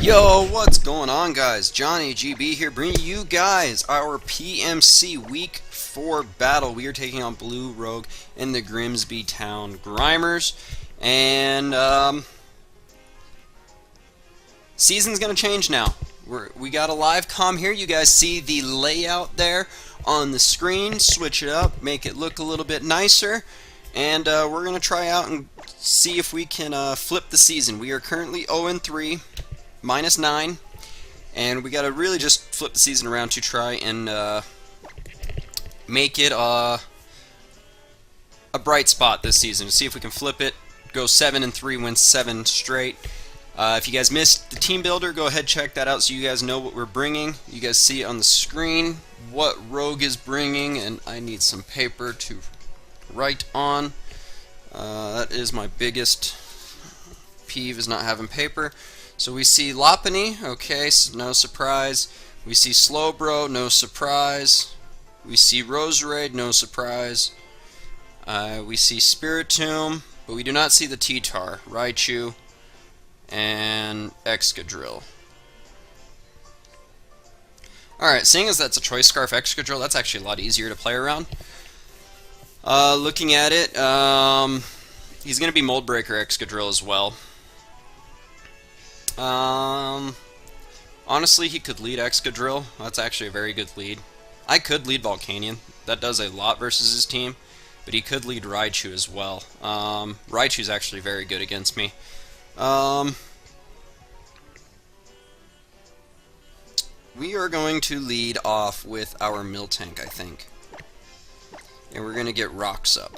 Yo, what's going on, guys? Johnny GB here, bringing you guys our PMC Week 4 battle. We are taking on Blue Rogue in the Grimsby Town Grimers, and season's gonna change now. We got a live comm here. You guys see the layout there on the screen. Switch it up, make it look a little bit nicer, and we're gonna try out and see if we can flip the season. We are currently 0-3. -9, and we gotta really just flip the season around to try and make it a bright spot this season. See if we can flip it, go 7-3, win 7 straight. If you guys missed the team builder, go ahead, check that out so you guys know what we're bringing. You guys see on the screen what Rogue is bringing, and I need some paper to write on. That is my biggest peeve, is not having paper. So we see Lopunny, okay, so no surprise. We see Slowbro, no surprise. We see Roserade, no surprise. We see Spiritomb, but we do not see the T-Tar, Raichu, and Excadrill. Alright, seeing as that's a Choice Scarf Excadrill, that's actually a lot easier to play around. Looking at it, he's going to be Mold Breaker Excadrill as well. Honestly, he could lead Excadrill. That's actually a very good lead. I could lead Volcanion. That does a lot versus his team. But he could lead Raichu as well. Raichu's actually very good against me. We are going to lead off with our Miltank, I think. And we're going to get Rocks up.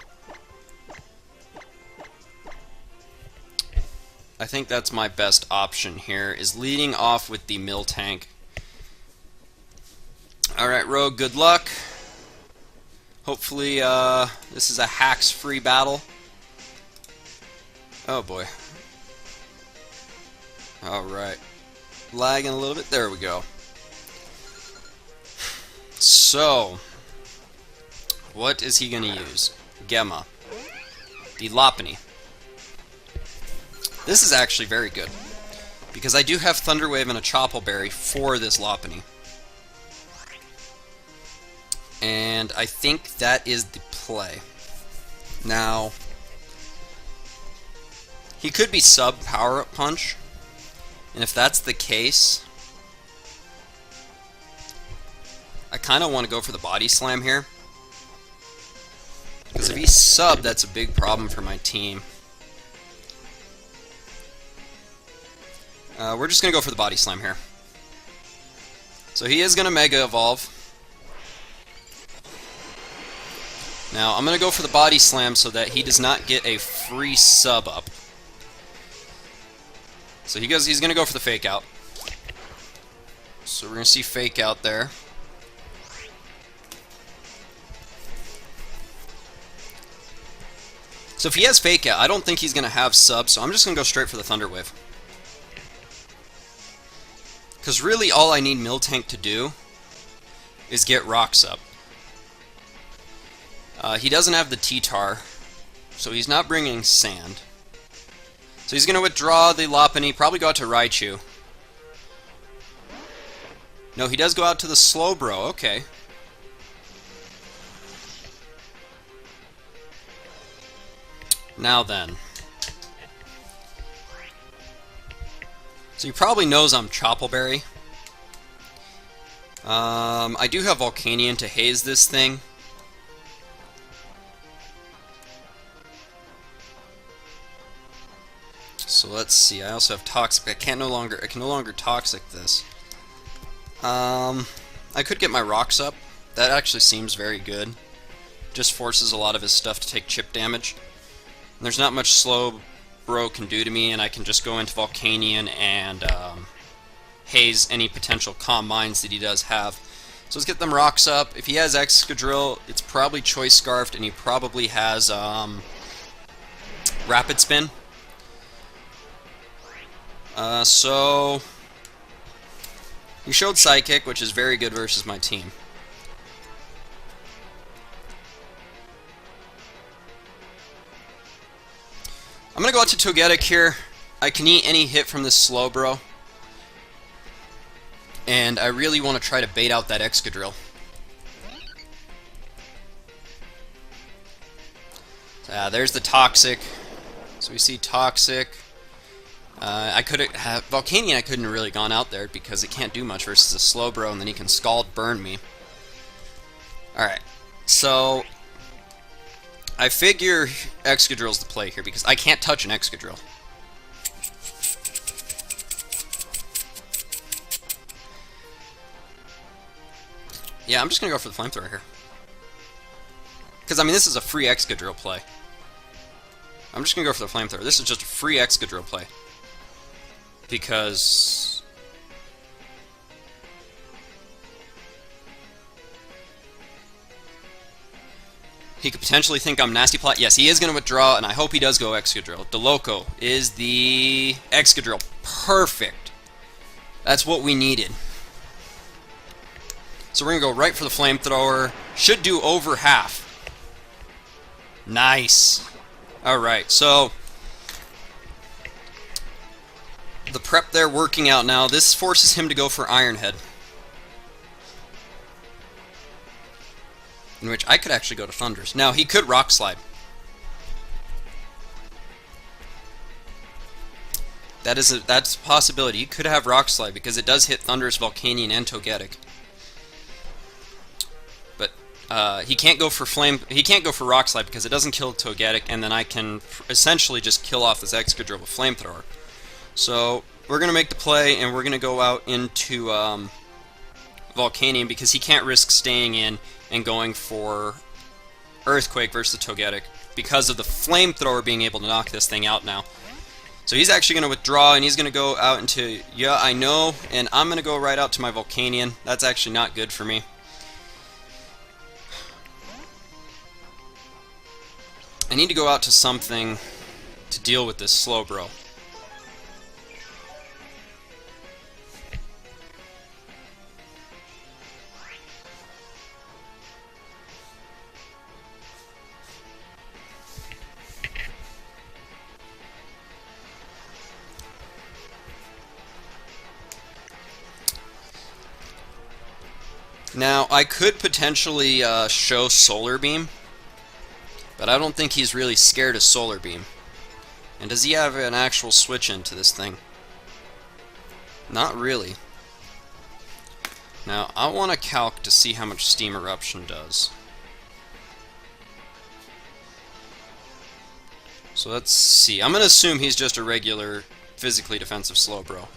I think that's my best option here, is leading off with the Miltank. Alright, Rogue, good luck. Hopefully, this is a hacks-free battle. Oh boy. Alright. Lagging a little bit. There we go. So, what is he going to use? Gemma. The Lopunny. This is actually very good, because I do have Thunder Wave and a Chople Berry for this Lopunny. And I think that is the play. Now, he could be sub Power-Up Punch, and if that's the case, I kind of want to go for the Body Slam here. Because if he's sub, that's a big problem for my team. We're just going to go for the Body Slam here. So he is going to Mega Evolve. Now, I'm going to go for the Body Slam so that he does not get a free sub up. So he's going to go for the Fake Out. So we're going to see Fake Out there. So if he has Fake Out, I don't think he's going to have sub, so I'm just going to go straight for the Thunder Wave. Because really all I need Miltank to do is get Rocks up. He doesn't have the T-Tar, so he's not bringing Sand. So he's going to withdraw the Lopunny, probably go out to Raichu. No, he does go out to the Slowbro, okay. Now then. So he probably knows I'm Chople Berry. I do have Volcanion to haze this thing. So let's see. I also have Toxic. I can no longer Toxic this. I could get my Rocks up. That actually seems very good. Just forces a lot of his stuff to take chip damage. And there's not much Slowbro can do to me, and I can just go into Volcanion and haze any potential Calm Minds that he does have. So let's get them Rocks up. If he has Excadrill, it's probably Choice Scarfed, and he probably has Rapid Spin. So he showed Psychic, which is very good versus my team. I'm going to go out to Togetic here. I can eat any hit from this Slowbro. and I really want to try to bait out that Excadrill. There's the Toxic. So we see Toxic. I could have Volcanion. I couldn't have really gone out there because it can't do much versus a Slowbro, and then he can Scald Burn me. All right, so I figure Excadrill's the play here because I can't touch an Excadrill. Yeah, I'm just gonna go for the Flamethrower here. Because, I mean, this is a free Excadrill play. I'm just going to go for the Flamethrower. This is just a free Excadrill play. Because... he could potentially think I'm Nasty Plot. Yes, he is going to withdraw, and I hope he does go Excadrill. Deloco is the Excadrill. Perfect. That's what we needed. So we're going to go right for the Flamethrower. Should do over half. Nice. Alright, so the prep there working out now. This forces him to go for Iron Head. In which I could actually go to Thunders. Now, he could Rock Slide. That's a possibility. He could have Rock Slide because it does hit Thunders, Volcanion, and Togetic. He can't go for He can't go for Rock Slide because it doesn't kill Togetic, and then I can essentially just kill off this Excadrill with Flamethrower. So we're gonna make the play, and we're gonna go out into Volcanion because he can't risk staying in and going for Earthquake versus the Togetic because of the Flamethrower being able to knock this thing out now. So he's actually gonna withdraw, and he's gonna go out into I know, and I'm gonna go right out to my Volcanion. That's actually not good for me. I need to go out to something to deal with this Slowbro. Now, I could potentially show Solar Beam. But I don't think he's really scared of Solar Beam. And does he have an actual switch into this thing? Not really. Now, I want to calc to see how much Steam Eruption does. So let's see. I'm going to assume he's just a regular physically defensive Slowbro.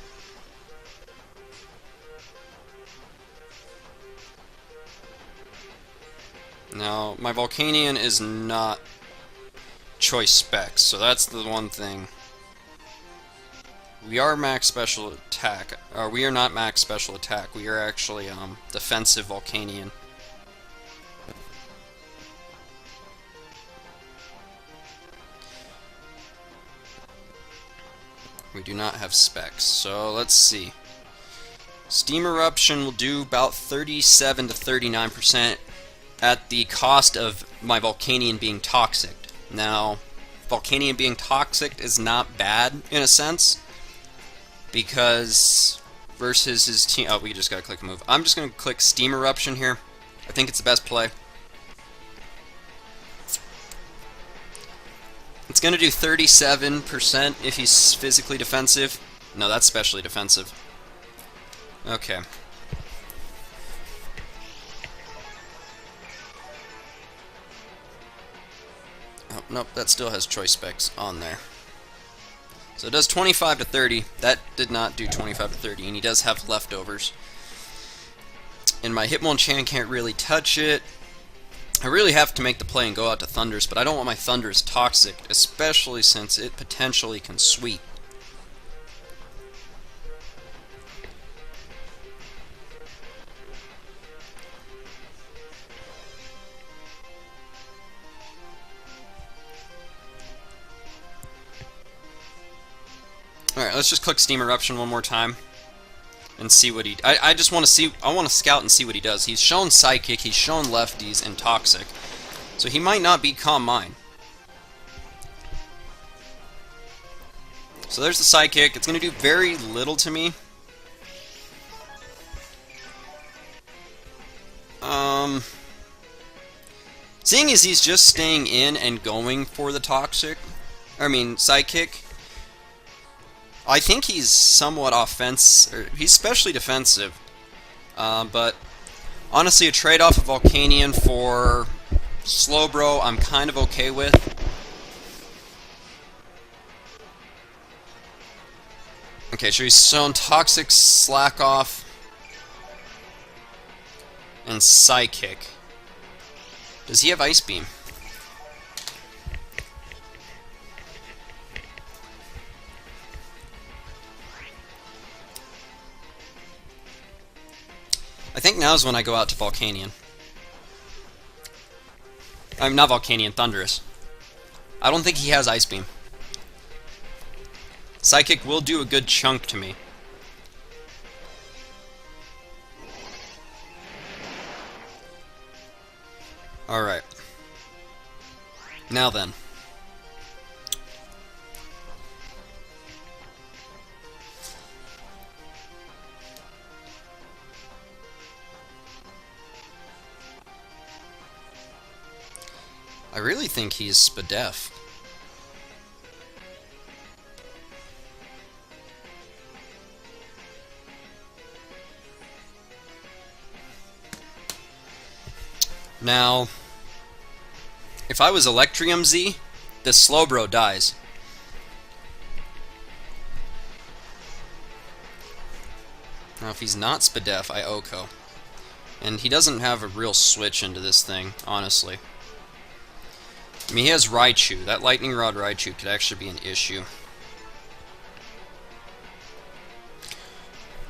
Now, my Volcanion is not choice specs, so that's the one thing. We are max special attack. We are not max special attack. We are actually defensive Volcanion. We do not have specs, so let's see. Steam Eruption will do about 37 to 39%. At the cost of my Volcanion being toxic. Now, Volcanion being toxic is not bad in a sense, because versus his team. Oh, we just gotta click a move. I'm just gonna click Steam Eruption here. I think it's the best play. It's gonna do 37% if he's physically defensive. No, that's specially defensive. Okay. Oh, nope, that still has choice specs on there. So it does 25 to 30. That did not do 25 to 30, and he does have leftovers. And my Hitmonchan can't really touch it. I really have to make the play and go out to Thunders, but I don't want my Thunders toxic, especially since it potentially can sweep. Alright, let's just click Steam Eruption one more time and see what he... I just want to see... I want to scout and see what he does. He's shown Psychic, he's shown Lefties, and Toxic. So he might not be Calm Mind. So there's the Psychic. It's going to do very little to me. Seeing as he's just staying in and going for the Psychic, I think he's somewhat he's especially defensive. But honestly, a trade-off of Volcanion for Slowbro I'm kind of okay with. Okay, so he's shown Toxic, Slack Off, and Psychic. Does he have Ice Beam? I think now is when I go out to Volcanion. I'm not Volcanion, Thundurus. I don't think he has Ice Beam. Psychic will do a good chunk to me. Alright. Now then. I really think he's Spadef. Now, if I was Electrium Z, this Slowbro dies. Now, if he's not Spadef, I Oko. And he doesn't have a real switch into this thing, honestly. I mean, he has Raichu. That Lightning Rod Raichu could actually be an issue.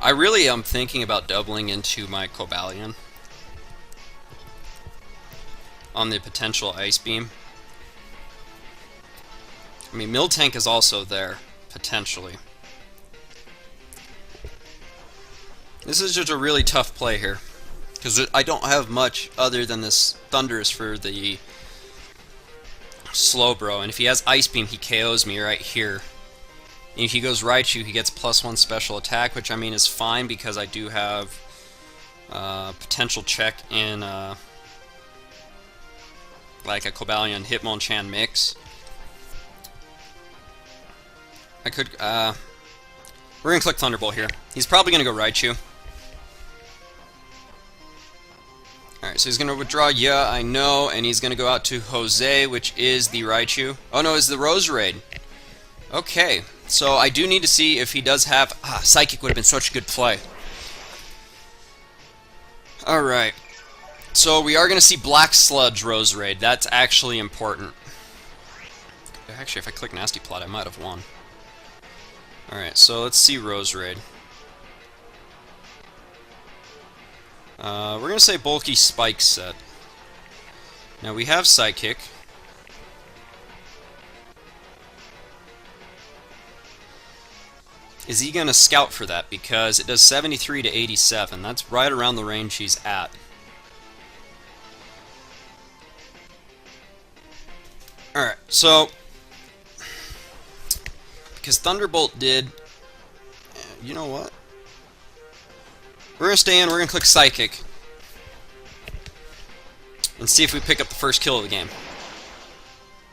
I really am thinking about doubling into my Cobalion on the potential Ice Beam. I mean, Miltank is also there, potentially. This is just a really tough play here, because I don't have much other than this Thundurus for the Slowbro, and if he has Ice Beam, he KOs me right here. And if he goes Raichu, he gets +1 special attack, which I mean is fine because I do have potential check in like a Cobalion Hitmonchan mix. I could we're gonna click Thunderbolt here. He's probably gonna go Raichu. Alright, so he's going to withdraw, yeah, I know, and he's going to go out to Jose, which is the Raichu. Oh no, it's the Roserade. Okay, so I do need to see if he does have... Psychic would have been such a good play. Alright, so we are going to see Black Sludge Roserade. That's actually important. Actually, if I click Nasty Plot, I might have won. Alright, so let's see Roserade. We're going to say Bulky Spike Set. Now we have Psychic. Is he going to scout for that? Because it does 73 to 87. That's right around the range he's at. Alright, so... because Thunderbolt did... you know what? We're going to stay in, we're going to click Psychic. And see if we pick up the first kill of the game.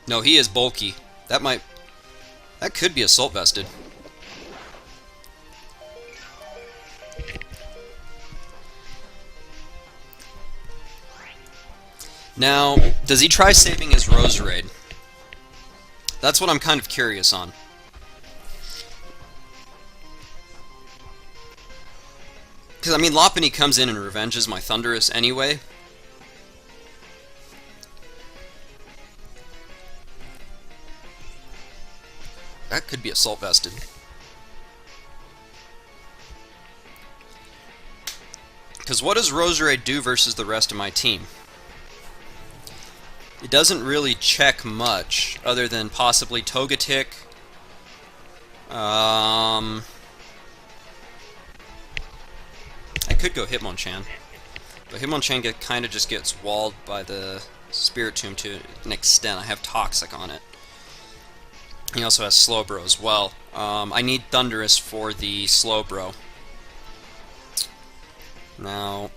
No, he is bulky. That could be Assault Vested. Now, does he try saving his Roserade? That's what I'm kind of curious on. Because, I mean, Lopunny comes in and revenges my Thundurus anyway. That could be Assault Vested. Because what does Roserade do versus the rest of my team? It doesn't really check much, other than possibly Togetic. I could go Hitmonchan, but Hitmonchan kind of just gets walled by the Spiritomb to an extent. I have Toxic on it. He also has Slowbro as well. I need Thundurus for the Slowbro. Now...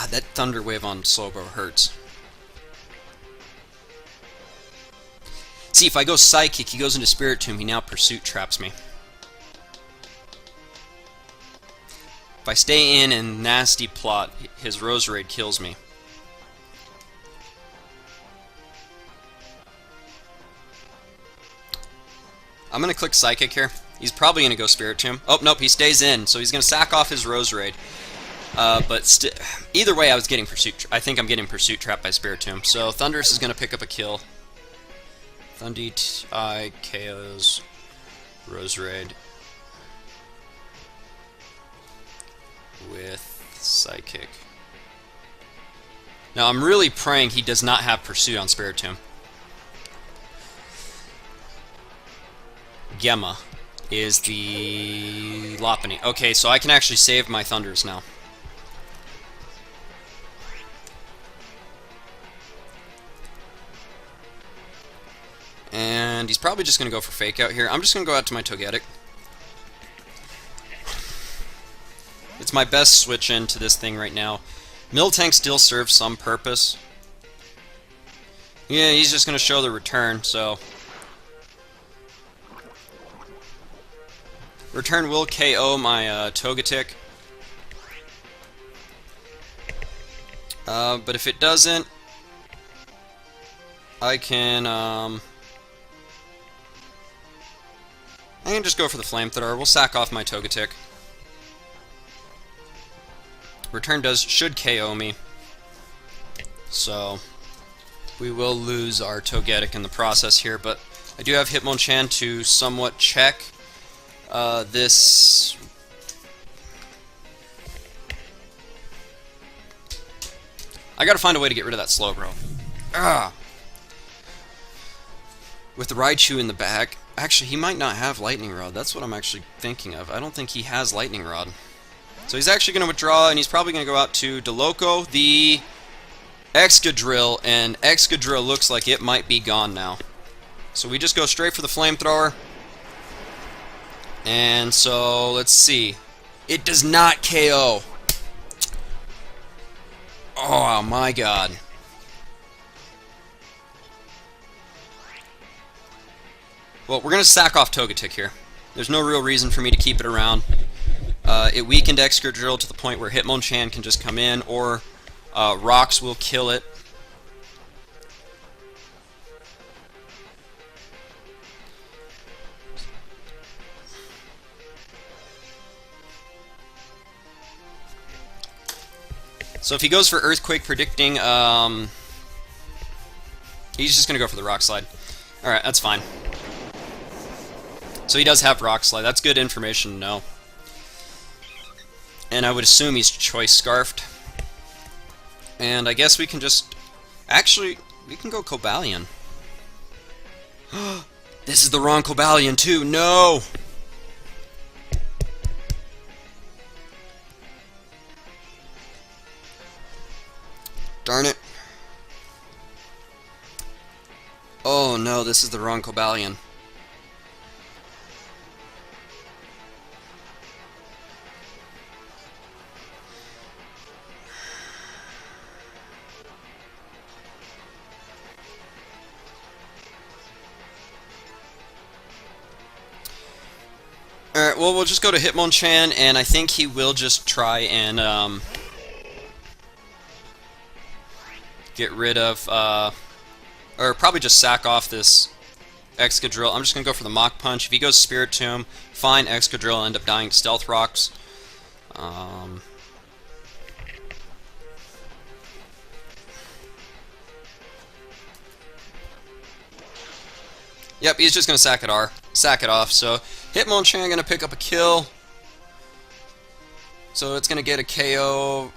God, that Thunder Wave on Slowbro hurts. See, if I go Psychic, he goes into Spirit Tomb, he now Pursuit traps me. If I stay in and Nasty Plot, his Rose Raid kills me. I'm going to click Psychic here. He's probably going to go Spirit Tomb. Oh, nope, he stays in, so he's going to sack off his Rose Raid. But either way, I think I'm getting Pursuit trapped by Spirit Tomb. So Thundurus is going to pick up a kill. Thundi KOs Rose Raid with Psychic. Now I'm really praying he does not have Pursuit on Spirit Tomb. Gemma is the Lopunny. Okay, so I can actually save my Thunders now. And he's probably just going to go for Fake Out here. I'm just going to go out to my Togetic. It's my best switch into this thing right now. Miltank still serves some purpose. Yeah, he's just going to show the return, so... Return will KO my Togetic. But if it doesn't, I can just go for the Flamethrower. We'll sack off my Togetic. Return should KO me. So we will lose our Togetic in the process here, but I do have Hitmonchan to somewhat check this. I gotta find a way to get rid of that Slowbro. With the Raichu in the back. Actually, he might not have Lightning Rod. That's what I'm actually thinking of. I don't think he has Lightning Rod. So he's actually going to withdraw, and he's probably going to go out to Doloco, the Excadrill, and Excadrill looks like it might be gone now. So we just go straight for the Flamethrower. And so, let's see. It does not KO. Oh my god. Well, we're going to sack off Togetic here. There's no real reason for me to keep it around. It weakened Excadrill to the point where Hitmonchan can just come in, or Rocks will kill it. So if he goes for Earthquake predicting, he's just going to go for the Rock Slide. Alright, that's fine. So he does have Rock Slide. That's good information to know. And I would assume he's Choice Scarfed. And I guess we can just... Actually, we can go Cobalion. This is the wrong Cobalion too. No! Darn it. Oh no, this is the wrong Cobalion. Alright, well, we'll just go to Hitmonchan, and I think he will just try and get rid of, or probably just sack off this Excadrill. I'm just going to go for the Mach Punch. If he goes Spirit Tomb, fine, Excadrill will end up dying to Stealth Rocks. Yep, he's just going to sack it off. So Hitmonchan going to pick up a kill. So it's going to get a KO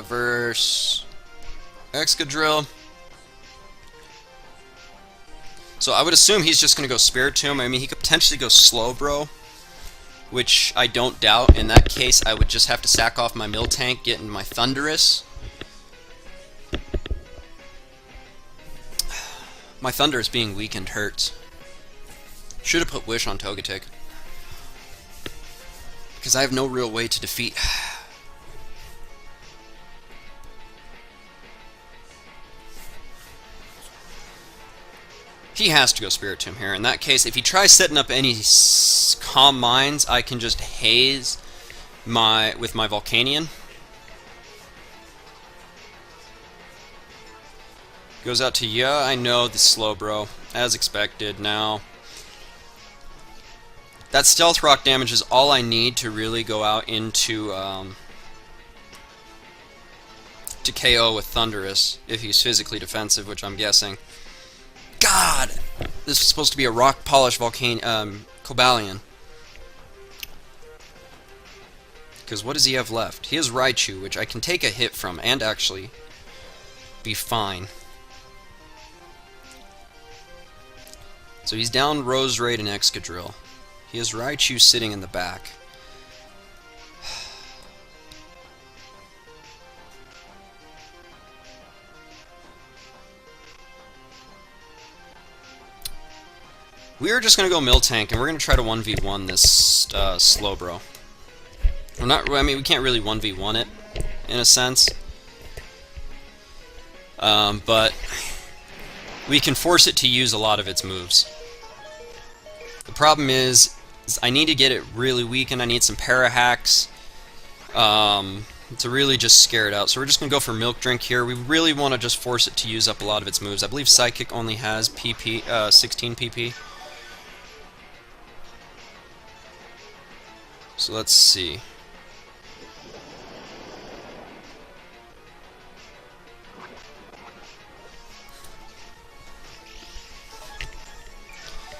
versus Excadrill. So I would assume he's just going to go Spirit Tomb. I mean, he could potentially go Slowbro, which I don't doubt. In that case, I would just have to sack off my Miltank, get in my Thundurus. My Thundurus being weakened hurts. Should have put Wish on Togetic, because I have no real way to defeat. He has to go Spirit Tomb here. In that case, if he tries setting up any Calm Minds, I can just haze with my Volcanion. Goes out to, yeah, I know, the Slowbro, as expected. Now, that Stealth Rock damage is all I need to really go out into to KO with Thunderous, if he's physically defensive, which I'm guessing. God! This is supposed to be a Rock Polish Cobalion. Because what does he have left? He has Raichu, which I can take a hit from, and actually be fine. So he's down Roserade and Excadrill. He has Raichu sitting in the back. We are just going to go Miltank, and we're going to try to 1v1 this Slowbro. I mean, we can't really 1v1 it, in a sense. But we can force it to use a lot of its moves. The problem is I need to get it really weakened. I need some para hacks to really just scare it out. So we're just going to go for Milk Drink here. We really want to just force it to use up a lot of its moves. I believe Psychic only has 16 PP. So let's see.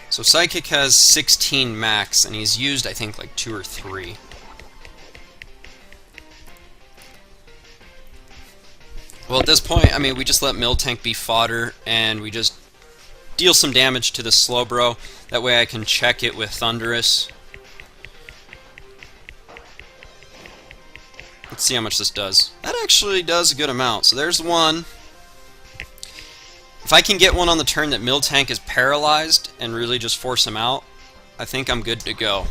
So Psychic has 16 max, and he's used, I think, like 2 or 3. Well, at this point, I mean, we just let Miltank be fodder, and we just deal some damage to the Slowbro. That way I can check it with Thunderous. Let's see how much this does. That actually does a good amount. So there's one. If I can get one on the turn that Miltank is paralyzed and really just force him out, I think I'm good to go.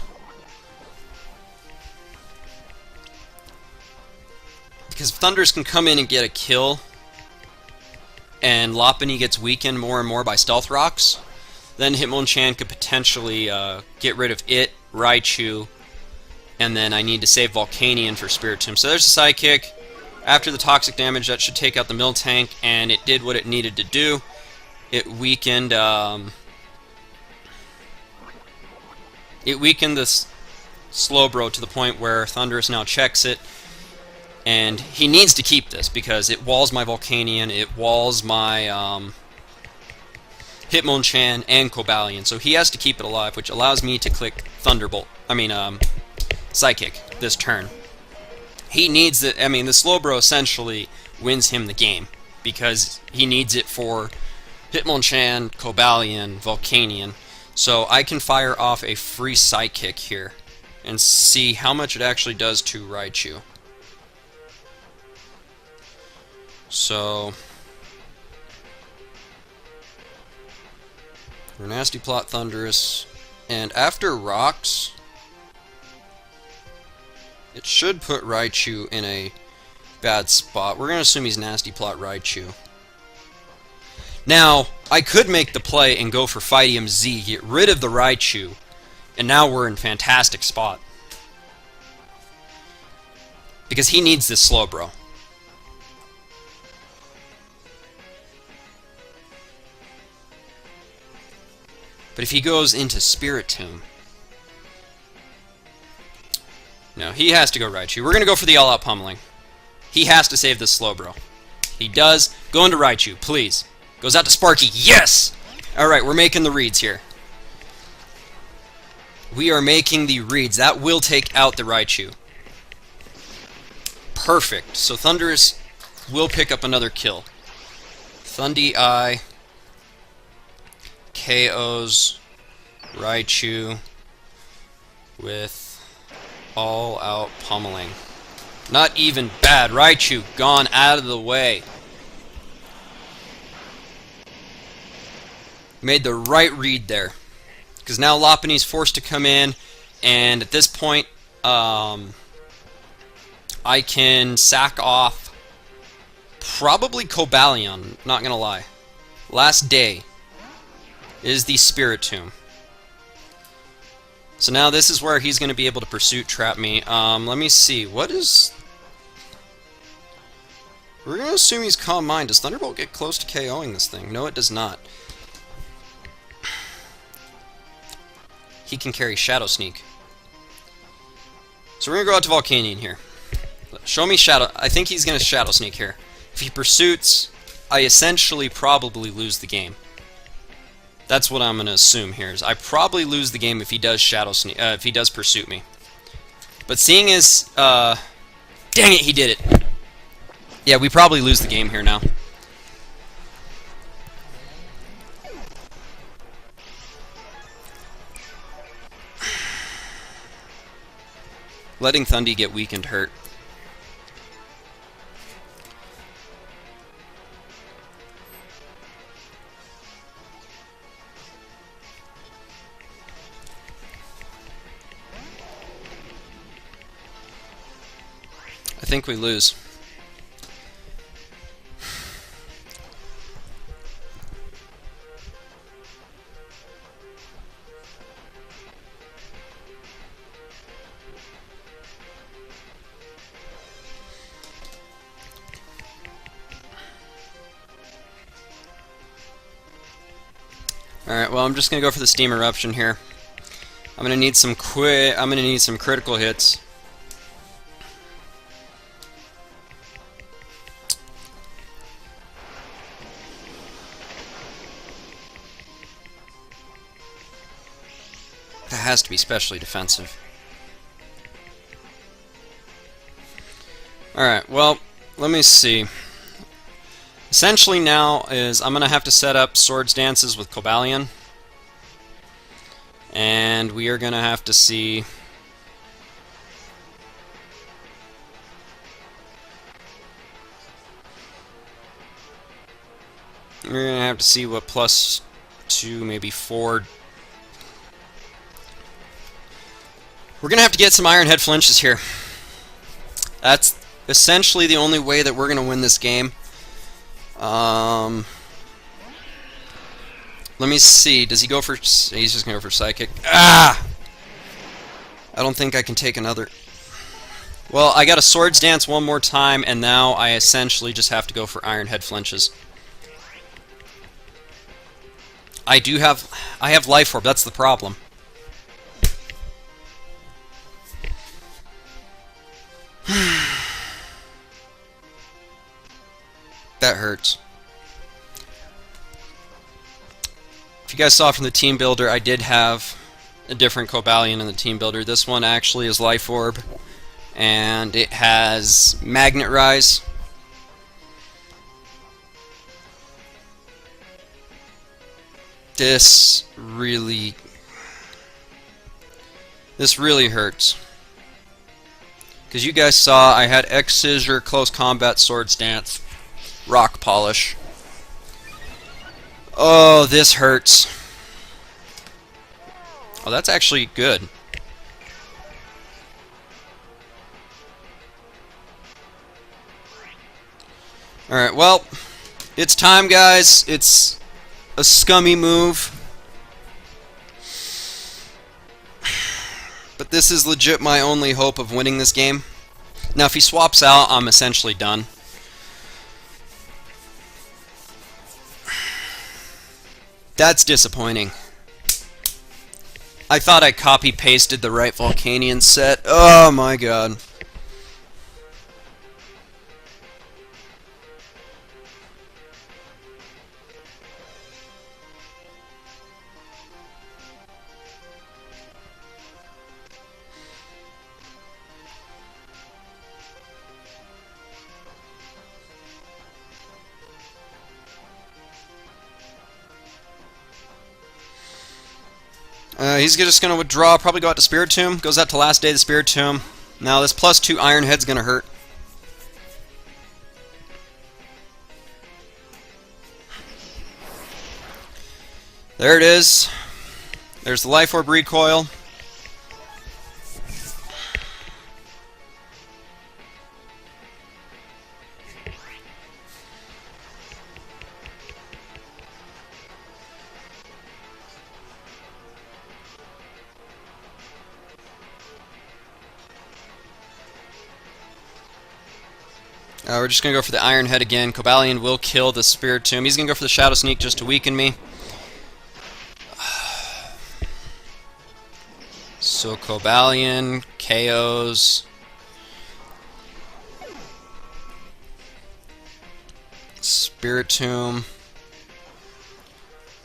Because if Thunderous can come in and get a kill, and Lopunny gets weakened more and more by Stealth Rocks, then Hitmonchan could potentially get rid of it, Raichu, and then I need to save Volcanion for Spirit Tomb. So there's a Psychic. After the toxic damage, that should take out the Miltank, and it did what it needed to do. It weakened this Slowbro to the point where Thunderous now checks it, and he needs to keep this because it walls my Volcanion, it walls my Hitmonchan and Cobalion, so he has to keep it alive, which allows me to click Thunderbolt. Psychic this turn. He needs it. I mean, the Slowbro essentially wins him the game because he needs it for Hitmonchan, Cobalion, Volcanion. So I can fire off a free Psychic here and see how much it actually does to Raichu. So we're Nasty Plot Thunderous, and after Rocks, it should put Raichu in a bad spot. We're going to assume he's Nasty Plot Raichu. Now, I could make the play and go for Fightium Z, get rid of the Raichu, and now we're in fantastic spot. Because he needs this Slowbro. But if he goes into Spirit Tomb, no, he has to go Raichu. We're going to go for the all-out pummeling. He has to save this Slowbro. He does. Go into Raichu, please. Goes out to Sparky. Yes! Alright, we're making the reads here. We are making the reads. That will take out the Raichu. Perfect. So Thunderous will pick up another kill. Thundee-Eye KOs Raichu with all-out pummeling. Not even bad. Raichu gone out of the way. Made the right read there. Because now Lopunny's forced to come in, and at this point, I can sack off probably Cobalion, not gonna lie. Last day. is the Spirit Tomb. So now this is where he's going to be able to pursuit trap me. Let me see. What is... We're going to assume he's Calm Mind. Does Thunderbolt get close to KOing this thing? No, it does not. He can carry Shadow Sneak. So we're going to go out to Volcanion here. Show me Shadow... I think he's going to Shadow Sneak here. If he pursuits, I essentially probably lose the game. That's what I'm going to assume here. Is I probably lose the game if he does Shadow Sneak... if he does pursuit me. But seeing as... dang it, he did it. Yeah, we probably lose the game here now. Letting Thundy get weakened hurt. I think we lose. Alright, well, I'm just gonna go for the Steam Eruption here. I'm gonna need some critical hits. That has to be specially defensive. Alright, well, let me see. Essentially now is I'm going to have to set up Swords Dances with Cobalion. And we are going to have to see... We're going to have to see what +2, maybe 4... We're going to have to get some Iron Head flinches here. That's essentially the only way that we're going to win this game. Let me see. Does he go for... He's just going to go for Psychic. Ah! I don't think I can take another... Well, I got a Swords Dance one more time, and now I essentially just have to go for Iron Head flinches. I have Life Orb, that's the problem. That hurts. If you guys saw from the team builder, I did have a different Cobalion in the team builder. This one actually is Life Orb, and it has Magnet Rise. This really hurts. Because you guys saw I had X Scissor, Close Combat, Swords Dance, Rock Polish. Oh, this hurts. Oh, that's actually good. Alright, well, it's time, guys. It's a scummy move. But this is legit my only hope of winning this game. Now, if he swaps out, I'm essentially done. That's disappointing. I thought I copy-pasted the right Volcanion set. Oh my god. He's just going to withdraw, probably go out to Spirit Tomb. Goes out to last day of the Spirit Tomb. Now this +2 Iron Head's going to hurt. There it is. There's the Life Orb recoil. We're just going to go for the Iron Head again. Cobalion will kill the Spirit Tomb. He's going to go for the Shadow Sneak just to weaken me. So Cobalion, KOs. Spirit Tomb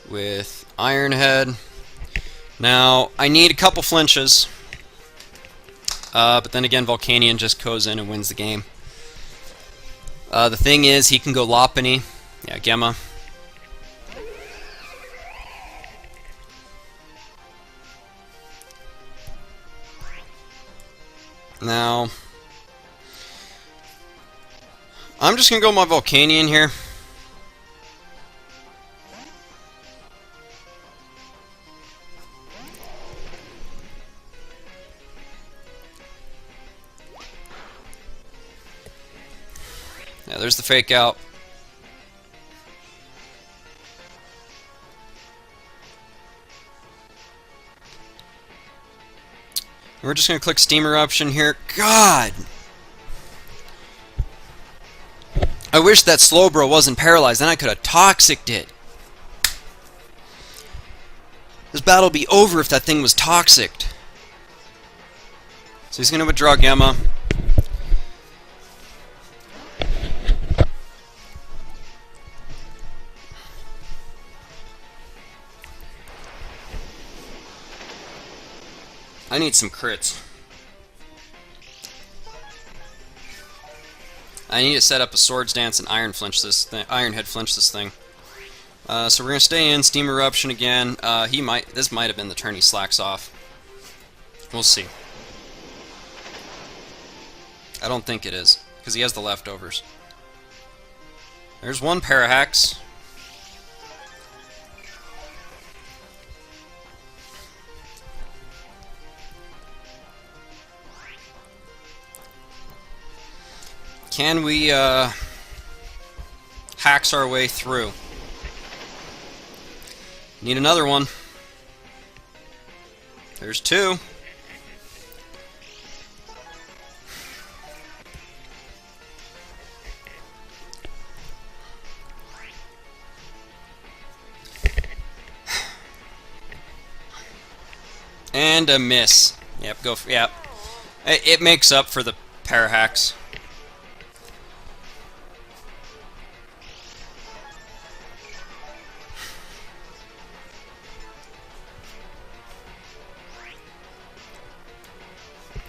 with Iron Head. Now, I need a couple flinches. But then again, Volcanion just goes in and wins the game. The thing is, he can go Lopunny. Yeah, Gemma. Now, I'm just going to go my Volcanion here. Yeah, there's the fake out. We're just going to click Steam Eruption here. God! I wish that Slowbro wasn't paralyzed, then I could have Toxic'd it. This battle would be over if that thing was Toxic'd. So he's going to withdraw Gemma. I need some crits. I need to set up a Swords Dance and Iron Head flinch this thing. So we're gonna stay in Steam Eruption again. This might have been the turn he slacks off. We'll see. I don't think it is, because he has the leftovers. There's one Parahax. Can we hacks our way through? Need another one. There's two. And a miss. Yep, yep. It makes up for the Parahax.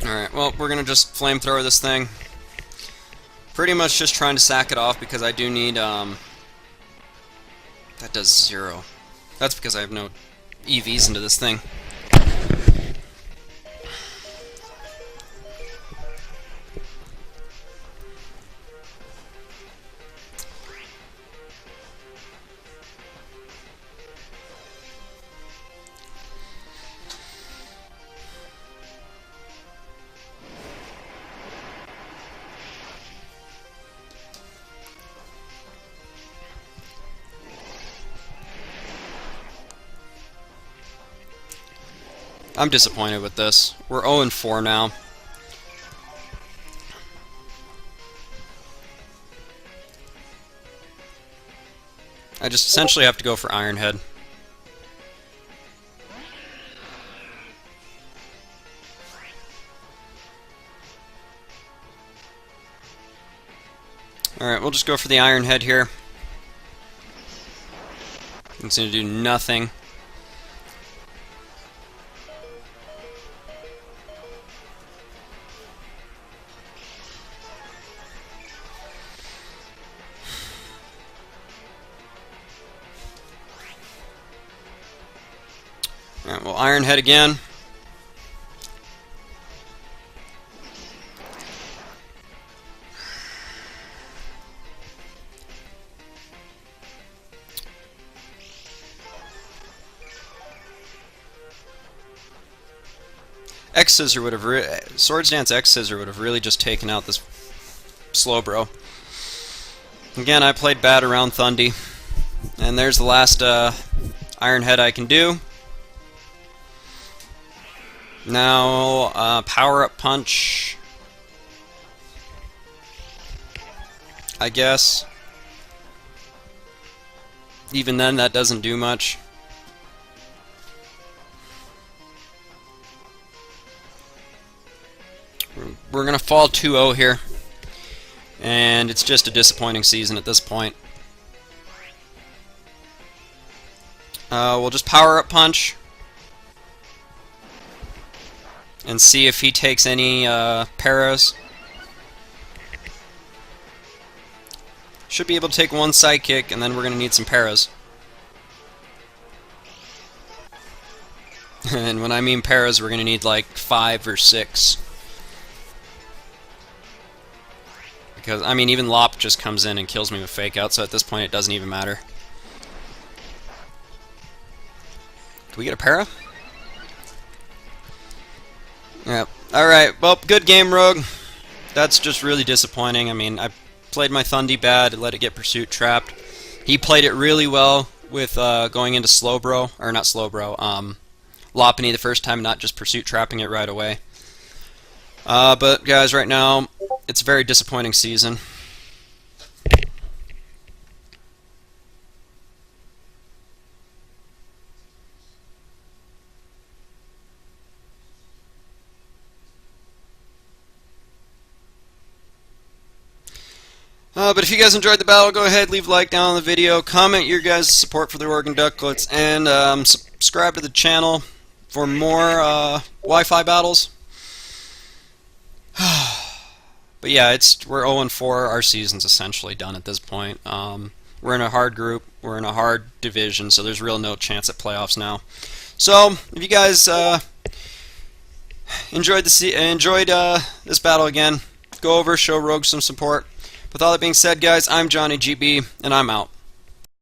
Alright, well, we're going to just flamethrower this thing. Pretty much just trying to sack it off because I do need, that does 0. That's because I have no EVs into this thing. I'm disappointed with this. We're 0-4 now. I just essentially have to go for Iron Head. Alright, we'll just go for the Iron Head here. It's going to do nothing. Alright, well, Iron Head again. X-Scissor would have Swords Dance X-Scissor would have really just taken out this Slowbro. Again, I played bad around Thundy. And there's the last Iron Head I can do. Now, Power Up Punch. I guess. Even then, that doesn't do much. We're going to fall 2-0 here. And it's just a disappointing season at this point. We'll just power up punch. And see if he takes any paras. Should be able to take one sidekick, and then we're going to need some paras. And when I mean paras, we're going to need like 5 or 6. Because, I mean, even Lop just comes in and kills me with fake out, so at this point it doesn't even matter. Can we get a para? Yep. Alright, well, good game, Rogue. That's just really disappointing. I mean, I played my Thundy bad, let it get pursuit trapped. He played it really well with going into Slowbro, or not Slowbro, Lopunny the first time, not just pursuit trapping it right away. But guys, right now, it's a very disappointing season. But if you guys enjoyed the battle, go ahead, leave a like down on the video, comment your guys' support for the Oregon Duckletts, and subscribe to the channel for more Wi-Fi battles. But yeah, we're 0-4. Our season's essentially done at this point. We're in a hard group. We're in a hard division, so there's real no chance at playoffs now. So if you guys enjoyed this battle again, go over, show Rogue some support. With all that being said, guys, I'm Johnny GB, and I'm out.